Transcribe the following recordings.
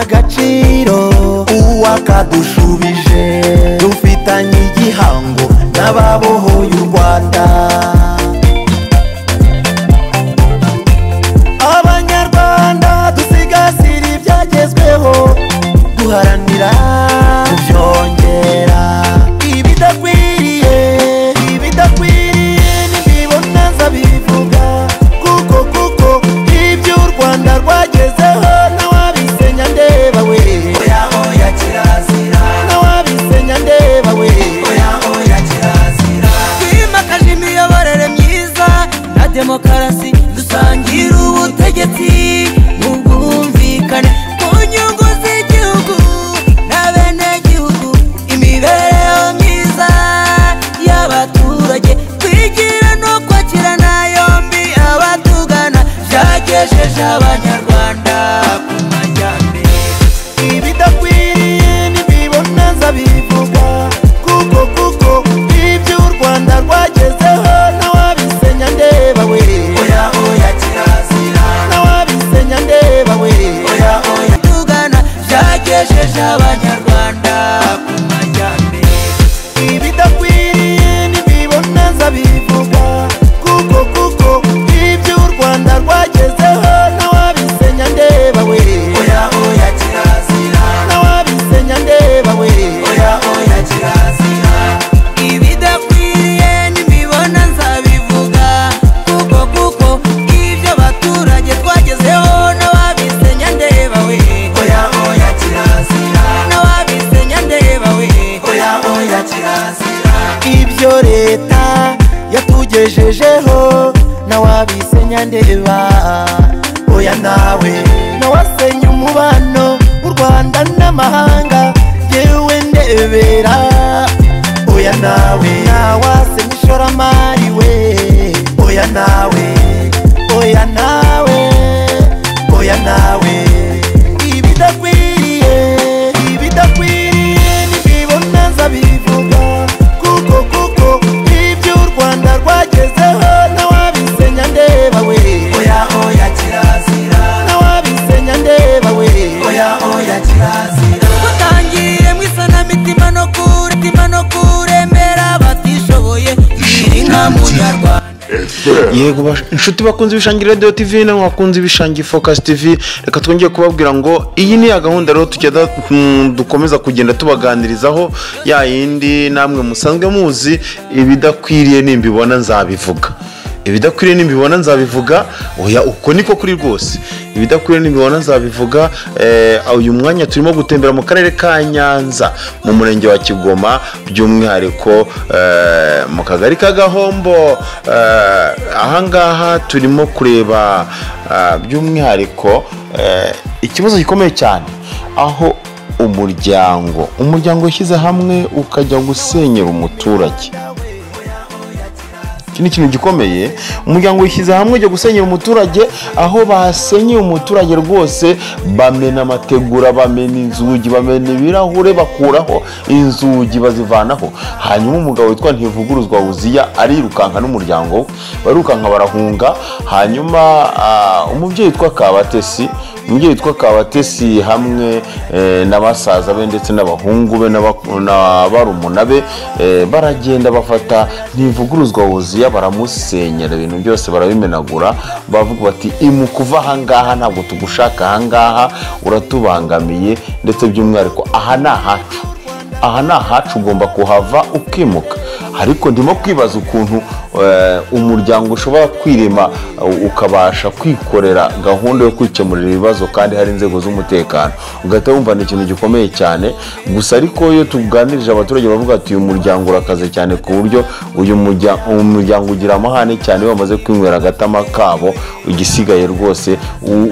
agaciro uwakadushubije dufitanye igihango n'ababohoye u Rwanda abanyarwanda dusigasira ibyagezweho duharanira kubyongera ibidakwiriye nibibona nzabivuga kuko ibyo u Rwanda rwagezeho nawabisenya ndeba we oya kirazira nawabisenya ndeba we oya kirazira twimakaje imiyoborere myiza na demokarasi dusangira ubutegetsi mu bwumvikane ku nyungu z'igihugu n'abenegihugu imibereho myiza y'abaturage kwigira no kwakirana yombi abatugana byagejeje abanyarwanda ku majyambere ibidakwiriye nibibona nzabivuga kuko ibyo u Rwanda rwagezeho nawabisenya ndeba we oya kirazira nawabisenya ndeba we oya tugana byagejeje abanyarwanda ku majyambere ibidakwiriye nibibona nzabivuga kuko ibyo u Rwanda rwagezeho nawabisenya ndeba we oya kirazira nawabisenya ndeba we oya kirazira ibidakwiriye nibibona nzabivuga kuko ibyo abaturage twagezeho nawabisenya ndeba we oya kirazira nawabisenya ndeba we oya kirazira ibyo leta yatugejejeho nawabisenya ndeba oya nawe nawasenya umubano w'u Rwanda n'amahanga yewe ndebera oya nawe nawasenya ishoramari we oya nawe ibidakwiriye nibibona nzabivuga kuko ibyo u Rwanda rwagezeho nawabisenya ndeba we oya kirazira nawabisenya ndeba we oya kirazira gutangiye mwisanamitima no kuremera batishoboye inka munyarwanda yego inshuti bakunze ibishangi Radio TV na mwakunze ibishangi Focus TV reka twongeye kubabwira ngo iyi ni ya gahunda rero tugenda dukomeza kugenda tubaganirizaho ya yindi namwe musanzwe muzi ibidakwiriye nimbibona nzabivuga ibidakwiriye nimbibona nzabivuga oya uko niko kuri rwose ibidakwiriye nimbibona nzabivuga uyu mwanya turimo gutembera mu karere ka Nyanza mu murenge wa Kigoma by'umwihariko mu kagari ka Gahombo ahangaha turimo kureba by'umwihariko ikibazo gikomeye cyane aho umuryango ushyize hamwe ukajya gusenyera umuturage kini kintu gikomeye umuryango wishyize hamwe ujya gusenyera umuturage aho basenyeye umuturage rwose bamena amategura bamena inzugi bamena ibirahure bakuraho inzugi bazivanaho hanyuma umugabo witwa Ntivuguruzwa Uziya arirukanka n'umuryango barukanka barahunga hanyuma umubyeyi witwa Kabatesi hamwe n'abasaza be ndetse n'abahungu be n'abarumuna be baragenda bafata Ntivuguruzwa Uziya baramusenyera ibintu byose barabimenagura bavuga bati imukuva ahangaha ntabwo tugushaka ahangaha uratubangamiye ndetse by'umwihariko aha ni ahacu ugomba kuhava ukimuka ariko ndimo kwibaza ukuntu umuryango ushobora kwirema ukabasha kwikorera gahunda yo kwikemurira ibibazo kandi hari inzego z'umutekano ugahita wumva ni ikintu gikomeye cyane gusa ariko iyo tuganirije abaturage bavuga ati uyu muryango urakaze cyane ku buryo uyu muryango ugira amahane cyane bamaze kwinywera agatama kabo igisigaye rwose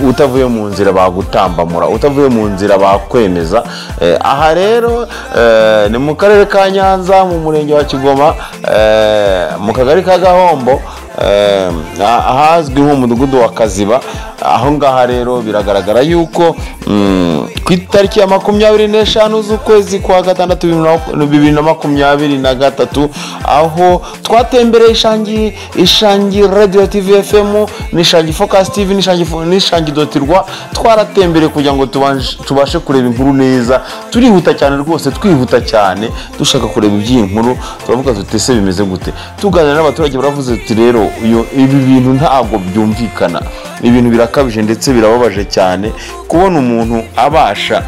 utavuye mu nzira bagutambamura utavuye mu nzira bakwemeza aha rero ni mu karere ka Nyanza mu murenge wa Kigoma mu kagari ka ka Gahombo ahazwi nk'umudugudu wa Kaziba. Aho ngaha rero biragaragara yuko ku itariki ya 25 z'ukwezi kwa gatandatu 2023 aho twatembereye Ishangi Radio TV FM n'Ishangi Focus TV n'Ishangi Dotirwa, twaratembereye kugira ngo tubashe kureba inkuru neza. Turihuta cyane rwose, twihuta cyane dushaka kureba iby'inkuru. Turavuga tutese bimeze gute, tuganira n'abaturage baravuze ati rero ibi bintu ntabwo byumvikana, ibintu birakabije ndetse birababaje cyane kubona umuntu abasha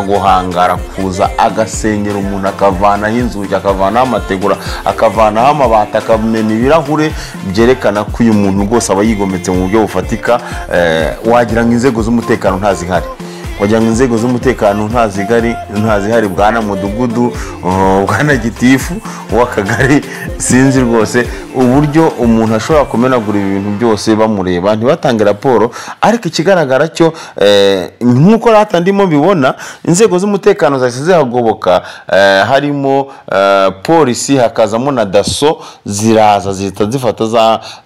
guhangara kuza agasenyera umuntu, akavanaho inzugi, akavanaho amategura, akavanaho amabati, akamena ibirahure, byerekana ko uyu muntu rwose aba yigometse mu buryo bufatika. Wagira ngo inzego z'umutekano ntazihari, wagira ngo inzego z'umutekano ntazihari, bwana mudugudu, bwana gitifu w'akagari, sinzi rwose uburyo umuntu ashobora kumenagura ibintu byose bamureba ntibatange raporo. Ariko ikigaragara cyo nk'uko rata ndimo bibona, inzego z'umutekano zahise zihagoboka, harimo polisi, hakazamo na daso, ziraza zihita zifata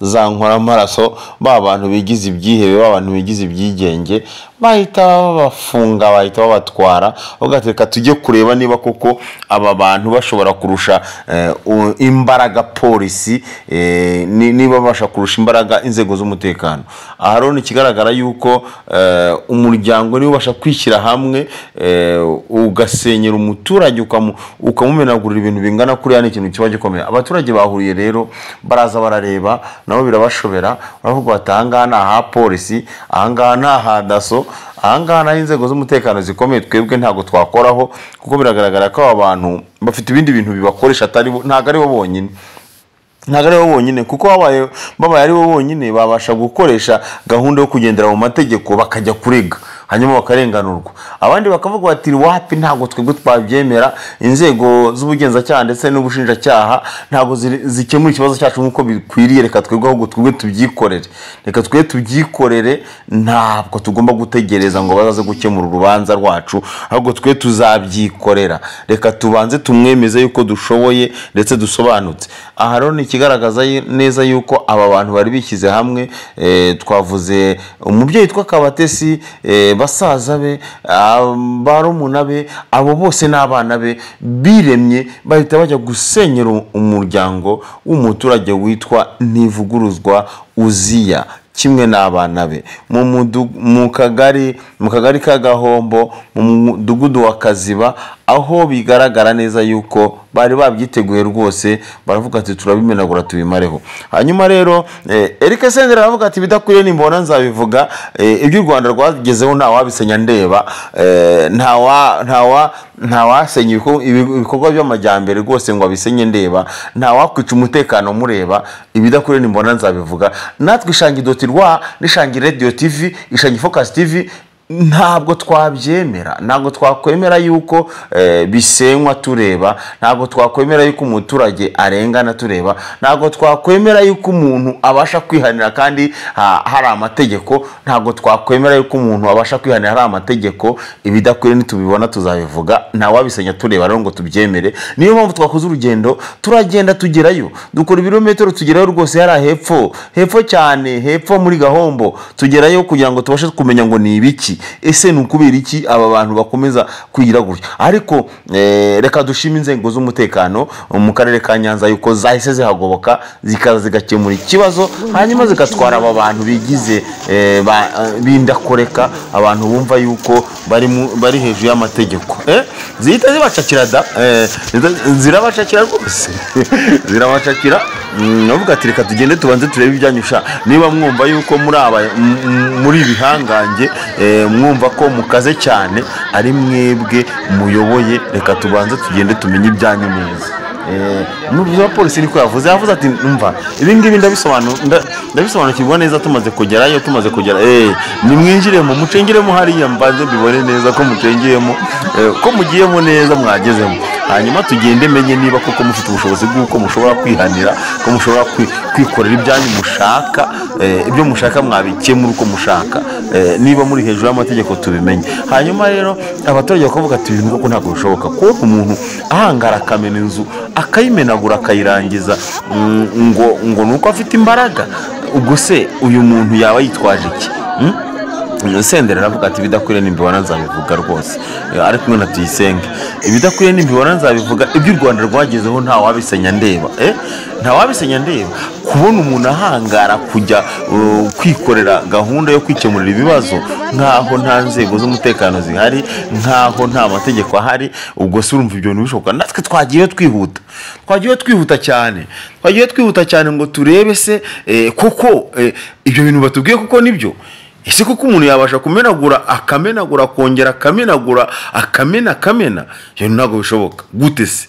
za nkoramaraso, ba bantu bigize ibyihebe, ba bantu bigize ibyigenge, bahita babafunga, bahita babatwara. Ugateka tujye kureba niba koko aba bantu bashobora kurusha imbaraga polisi, niba babasha kurusha imbaraga inzego z'umutekano. Aha rero ikigaragara yuko umuryango niba ubasha kwishyira hamwe ugasenyera umuturage ukamumenagurira ibintu bingana kuriya, ni ikintu kiba gikomeye. Abaturage bahuriye rero baraza barareba, nabo birabashobera, baravuga bati ahangaha ni aha polisi, ahangaha ni aha daso, ahangaha naho inzego z'umutekano zikomeye, twebwe ntabwo twakoraho, kuko biragaragara ko aba bantu bafite ibindi bintu bibakoresha, ntabwo ari bo bonyine, kuko babaye ari bo bonyine babasha gukoresha gahunda yo kugendera mu mategeko, bakajya kurega hanyuma bakarenganurwa. Abandi bakavuga bati wapi, ntabwo twebwe twabyemera, inzego z'ubugenzacyaha ndetse n'ubushinjacyaha ntabwo zikemura ikibazo cyacu nk'uko bikwiriye, reka twebwe ahubwo twebwe tubyikorere, ntabwo tugomba gutegereza ngo bazaze gukemura urubanza rwacu, ahubwo twe tuzabyikorera, reka tubanze tumwemeze yuko dushoboye ndetse dusobanutse. Aha rero ni ikigaragaza neza yuko aba bantu bari bishyize hamwe. Twavuze umubyeyi witwa Kabatesi, basaza be, barumuna be, abo bose n'abana be biremye, bahita bajya gusenyera umuryango w'umuturage witwa Ntivuguruzwa Uziya, kimwe n'abana be mu kagari ka Gahombo, mu mudugudu wa Kaziba, aho bigaragara neza yuko bari babyiteguye rwose, baravuga ati turabimenagura tubimareho. Hanyuma rero Eric Senderi aravuga ati bidakwiriye nimbona nzabivuga, ibyo u Rwanda rwagezeho nta wabisenya ndeba, nta wasenya ibikorwa by'amajyambere rwose ngo abisenye ndeba, nta wakwica umutekano mureba, ibidakwiriye nimbona nzabivuga. Natwe Ishangi Dotirwa n'Ishangi Radio TV, Ishangi Focus TV ntabwo twabyemera, ntabwo twakwemera yuko bisenywa tureba, ntabwo twakwemera yuko umuturage arengana tureba, ntabwo twakwemera yuko umuntu abasha kwihanira kandi hari amategeko, ntabwo twakwemera yuko umuntu abasha kwihanira hari amategeko. Ibidakwiriye nitubibona tuzabivuga, nta wabisenya tureba rero ngo tubyemere. Niyo mpamvu twakoze urugendo, turagenda tugerayo, dukora ibirometero tugerayo rwose, hari hepfo cyane, hepfo muri Gahombo, tugerayo kugira ngo tubashe kumenya ngo ni ibiki, ese ni ukubera iki aba bantu bakomeza kwigira gutya. Ariko reka dushime inzego z'umutekano mu karere ka Nyanza yuko zahise zihagoboka, zikaza zigakemura ikibazo, hanyuma zigatwara aba bantu bigize bindakoreka, abantu bumva yuko bari hejuru y'amategeko. Zihita zibacakira zirabacakira rwose zirabacakira. Navuga ati reka tugende tubanze turebe ibyanyusha, niba mwumva yuko muri ibihangange, mwumva ko mukaze cyane, ari mwebwe muyoboye, reka tubanze tugende tumenye ibyanyu neza. N'ubwo polisi niko yavuze ati numva ibi ngibi ndabisobanukirwa neza, tumaze kugerayo, nimwinjiremo, mucengiremo hariya, mbanze mbibone neza ko mucengiyemo, ko mugiyemo neza, mwagezemo. hanyuma tugende menye niba koko mufite ubushobozi bw'uko mushobora kwihanira, ko mushobora kwikorera ibyanyu mushaka, ibyo mushaka mwabikemura uko mushaka, niba muri hejuru y'amategeko tubimenye. Hanyuma rero abaturage bakavuga ati ibintu koko ntabwo bishoboka ko umuntu ahangara akamena inzu akayimenagura akayirangiza ngo nuko afite imbaraga. Ubwo se uyu muntu yaba yitwaje iki? Senderi aravuga ati ibidakwiriye nimbibona nzabivuga rwose, ari kumwe na Tuyisenge. Ibidakwiriye nimbibona nzabivuga, ibyo u Rwanda rwagezeho nta wabisenya ndeba, nta wabisenya ndeba. Kubona umuntu ahangara kujya kwikorera gahunda yo kwikemurira ibibazo nkaho nta nzego z'umutekano zihari, nkaho nta mategeko ahari, ubwo se urumva ibyo bintu bishoboka? Natwe twagiye twihuta cyane ngo turebe se kuko ibyo bintu batubwiye kuko nibyo. Ese kuko umuntu yabasha kumenagura akamenagura akongera akamena ibyo ntabwo bishoboka gute se?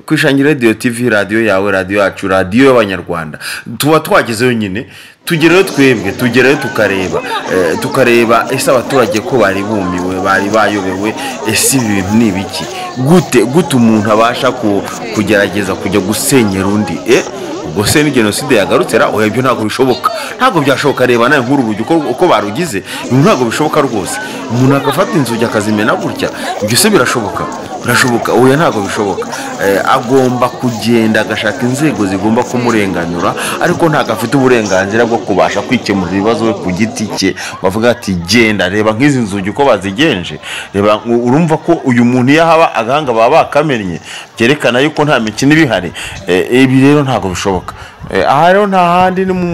Kwishangira Radio TV, radio yawe, radio yacu, radio y'abanyarwanda, tuba twagezeyo nyine, tugerayo twebwe, tugerayo tukareba ese abaturage ko bari bumiwe, bari bayobewe, ese ibintu ni ibiki? Gute umuntu abasha kugerageza kujya gusenyera undi? Ubwo se ni genocide yagarutse ra? Ibyo ntabwo bishoboka, ntabwo byashoboka. Reba nawe nk'urubugi uko barugize, ntabwo bishoboka rwose. Umuntu akafata inzugi akazimena gutya, ibyo se birashoboka? Oya, ntabwo bishoboka. Agomba kugenda agashaka inzego zigomba kumurenganura, ariko ntabwo afite uburenganzira bwo kubasha kwikemura ibibazo we ku giti cye. Bavuga ati genda reba nk'izi nzugi uko bazigenje, reba. Urumva ko uyu muntu iyo haba agahanga baba bakamennye, byerekana yuko nta mikino ibihari. Ibi rero ntabwo bishoboka. Aha rero nta handi ni mu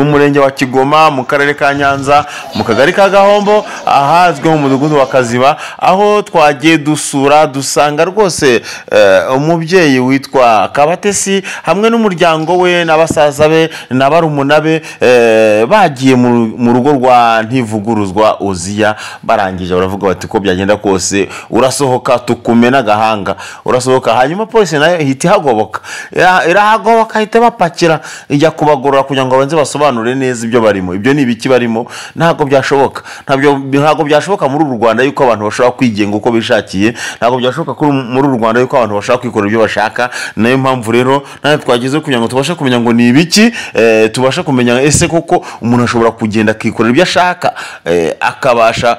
murenge wa Kigoma, mu karere ka Nyanza, mu kagari ka Gahombo, ahazwi mu mudugudu wa Kaziba, aho twagiye dusanga rwose umubyeyi witwa Kabatesi hamwe n'umuryango we n'abasaza be n'abarumuna be bagiye mu rugo rwa Ntivuguruzwa Oziya. Barangije baravuga bati ko byagenda kose urasohoka tukumena agahanga, urasohoka. Hanyuma polisi nayo ihita irahagoboka ihita bapakira ijya kubagorora kugira ngo abanze basobanure neza ibyo barimo. Ibyo ni ibiki barimo? Ntabwo byashoboka, ntabwo byashoboka muri uru Rwanda yuko abantu bashobora kwigenga uko bishakiye, ntabwo byashoboka muri uru Rwanda yuko abantu bashobora kwikorera ibyo bashaka. Nayo mpamvu rero nawe twagize kugira ngo tubashe kumenya ngo ni ibiki, tubashe kumenya ese koko umuntu ashobora kugenda akikorera ibyo ashaka, akabasha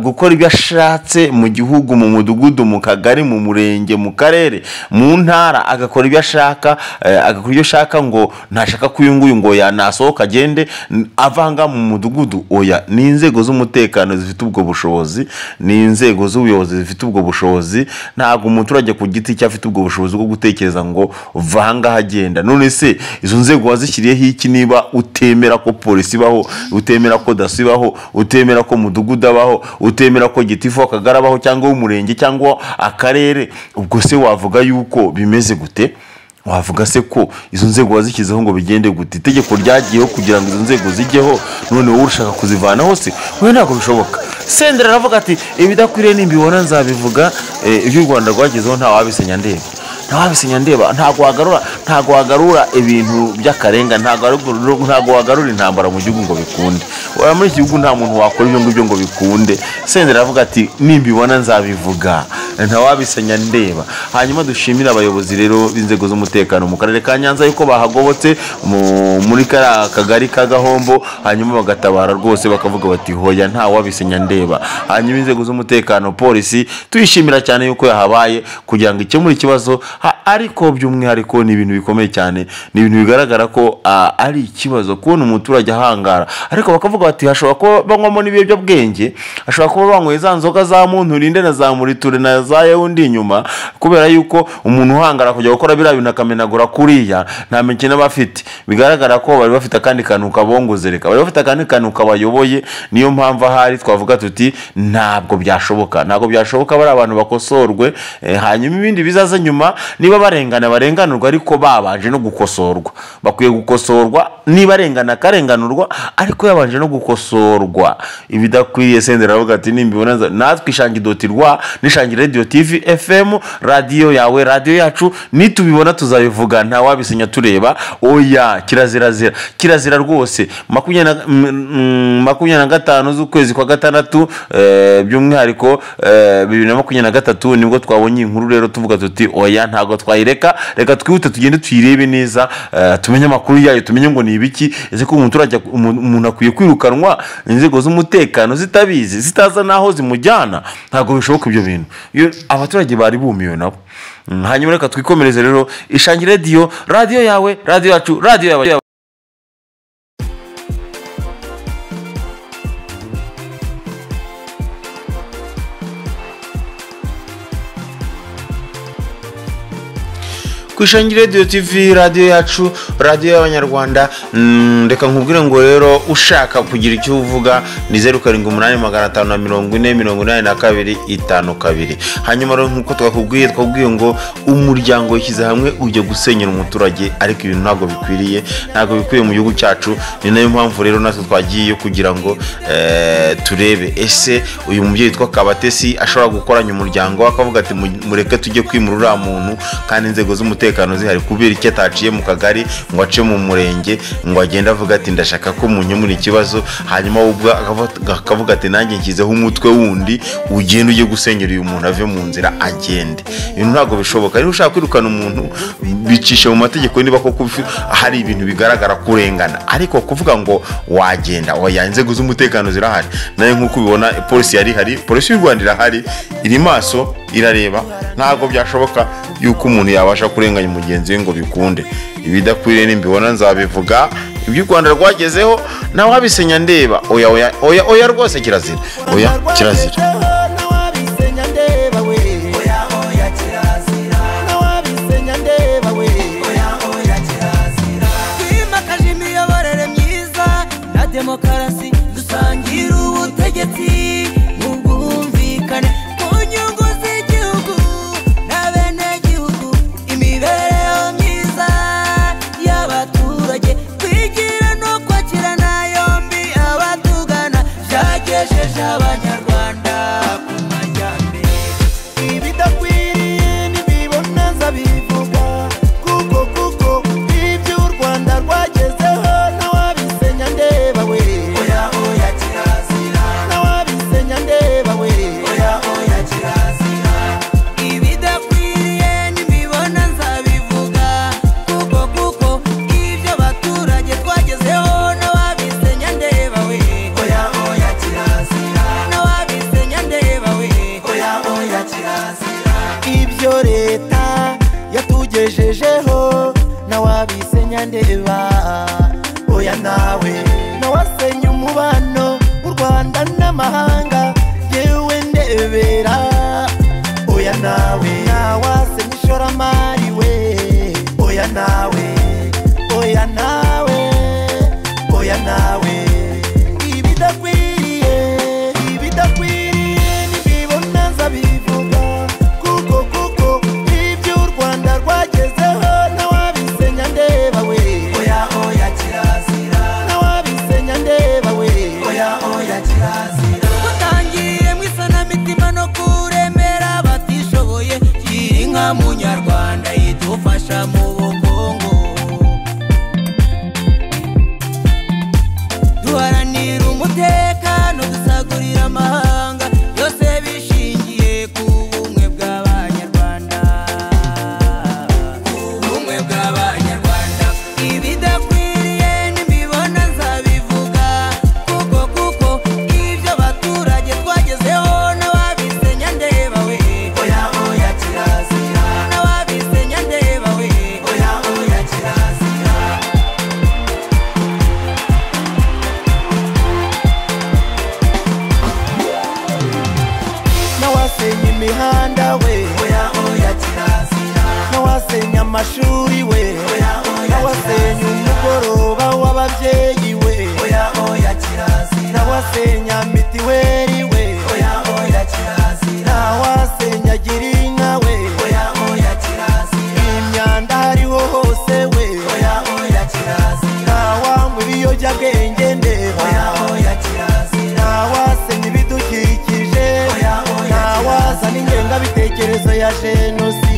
gukora ibyo ashatse mu gihugu, mu mudugudu, mu kagari, mu murenge, mu karere, mu ntara, agakora ibyo ashaka, agakora ibyo ashaka. Ngo ntashaka kuyunguyu ngo yanasohoka agende avanga mu mudugudu. Oya, ni inzego z'umutekano zifite ubwo bushobozi, ni inzego z'ubuyobozi zifite ubwo bushobozi. Ntabwo umuturage ku giti cye afite ubwo bushobozi bwo gutekereza ngo vanga hagenda. None se izo nzego wazishyiriyeho iki niba utemera ko polisi ibaho, utemera ko daso ibaho, utemera ko mudugudu abaho, utemera ko gitifu akagara abaho, cyangwa umurenge cyangwa akarere? Ubwo se wavuga yuko bimeze gute? Wavuga se ko izo nzego wazishyizeho ngo bigende gute? Itegeko ryagiyeho kugira ngo izo nzego zijyeho, none wowe urashaka kuzivanaho se? We ntabwo bishoboka. Senderi aravuga ati ibidakwiriye nimbibona nzabivuga, ibyo u Rwanda rwagezeho nta wabisenya ndeba. Ntabwo wagarura ibintu by'akarenga, ntabwo wagarura intambara mu gihugu ngo bikunde. Muri iki gihugu nta muntu wakora ibyo ngibyo ngo bikunde. Senderi aravuga ati nimbibona nzabivuga, nta wabisenya ndeba. Hanyuma dushimira abayobozi rero b'inzego z'umutekano mu karere ka Nyanza yuko bahagobotse muri kagari ka Gahombo, hanyuma bagatabara rwose, bakavuga bati hoya nta wabisenya ndeba. Hanyuma inzego z'umutekano, polisi, tuyishimira cyane yuko yahabaye kugira ngo ikemure ikibazo. Ariko by'umwihariko ni ibintu bikomeye cyane, ni ibintu bigaragara ko ari ikibazo kubona umuturage ahangara. Ariko bakavuga bati hashobora kuba banywamo n'ibiyobyabwenge, hashobora kuba banyweye za nzoga za muntu rinde na za muriture na za yewundi inyuma, kubera yuko umuntu uhangara kujya gukora biriya bintu akamenagura kuriya nta mikino bafite. Bigaragara ko bari bafite akandi kantu kabongozereka, bari bafite akandi kantu kabayoboye. Niyo mpamvu ahari twavuga tuti ntabwo byashoboka bari abantu bakosorwe, hanyuma ibindi bizaza nyuma. Niba barenganurwa, ariko babanje no gukosorwa. Bakwiye gukosorwa, niba arengana akarenganurwa, ariko yabanje no gukosorwa. Ibidakwiriye Senderi aravuga ati nimbibona natwe ishangi.rwa n'ishangi Radio TV FM, radio yawe, radio yacu, nitubibona tuzabivuga, nta wabisenya tureba. Oya, kirazira rwose. 25 z'ukwezi kwa gatandatu by'umwihariko 2023 nibwo twabonye inkuru rero tuvuga tuti oya ntago twayireka, reka twihute tugende tuyirebe neza, tumenye amakuru yayo, tumenye ngo ni ibiki, ese ko umuntu akwiye kwirukanwa inzego z'umutekano zitabizi, zitaza naho zimujyana. Ntago bishoboka ibyo bintu. Abaturage bari bumiwe nabo. Hanyuma reka twikomereze rero. Ishangi radio yawe, radio yacu, radio yawe. Kwishangi Radio TV, radio yacu, radio y'abanyarwanda. Reka nkubwire ngo rero ushaka kugira icyo uvuga ni 0785404252. Hanyuma rero nkuko twakubwiye ngo umuryango wishyize hamwe ujye gusenyera umuturage, ariko ibintu ntago bikwiriye mu gihugu cyacu. Ni nayo mpamvu rero natwe twagiye kugira ngo turebe ese uyu mubyeyi witwa Kabatesi ashobora gukoranya umuryango akavuga ati mureke tujye kwimurura muntu kandi inzego z'umutekano zihari, kubera icyo ataciye mu kagari ngo ace mu murenge ngo agenda avuga ati ndashaka ko munyemura ikibazo, hanyuma ubwo akavuga ati nanjye nshyizeho umutwe wundi ugenda ujye gusenyera uyu muntu ave mu nzira agende. Ibintu ntabwo bishoboka. Niba ushaka kwirukana umuntu bicishe mu mategeko, niba koko hari ibintu bigaragara kurengana, ariko kuvuga ngo wagenda oya, inzego z'umutekano zirahari. Naye nkuko ubibona polisi yari hari, polisi y'u Rwanda irahari, iri maso irareba. Ntabwo byashoboka yuko umuntu yabasha kurenganya mugenzi we ngo bikunde. Ibidakwiriye nimbibona nzabivuga. Ibyo u Rwanda rwagezeho nawe wabisenya ndeba. Oya rwose kirazira. Oya kirazira. Demokarasi dusangira ubutegetsi mu bwumvikane mu nyungu z'igihugu n'abenegihugu, imibereho myiza y'abaturage, kwigira no kwakirana yombi abatugana, byagejeje abanyarwanda ku majyambere. Ibidakwiriye nibibona nzabivuga, kuko ibyo u Rwanda rwagezeho nawabisenya ndeba we. Oya kirazira. Nawabisenya ndeba we. Oya kirazira. Ibidakwiriye nibibona nzabivuga, kuko ibyo abaturage twagezeho nawabisenya ndeba we. Oya kirazira. Nawabisenya ndeba we. Oya kirazira. Ibyo leta yatugejejeho nawabisenya ndeba. Oya nawe nawasenya umubano w'u Rwanda n'amahanga, yewe ndebera. Oya nawe nawasenya ishoramari we. Oya nawe ibidakwiriye nibibona nzabivuga, kuko ibyo u Rwanda rwagezeho nawabisenya ndeba we. Oya kirazira. Nawabisenya ndeba we. Oya kirazira. Utangiye mu isanamitima no kuremera batishoboye, gira inka munyarwanda idufasha mu bukungu, duharanira umutekano dusagurira amahanga, byose bishingiye ku bumwe bw'abanyarwanda. Ibidakwiriye nibibona nzabivuga, kuko ibyo abaturage twagezeho nawabisenya ndeba we. Oya kirazira. Nawabisenya ndeba we. Oya kirazira. Nawasenya imihanda we. Oya kirazira. Nawasenya amashuri we. Nawasenya umugoroba w'ababyeyi we. Oya kirazira. Nawasenya mitiweri we. Oya kirazira. Nawasenya girinka we. Oya kirazira. Imyanda hariho hose we. Oya kirazira. Nawanywa ibiyobyabwenge ndeba. Oya kirazira. Nawasenya ibidukikije. Nawazana ingengabitekerezo ingengabitekerezo ya jenoside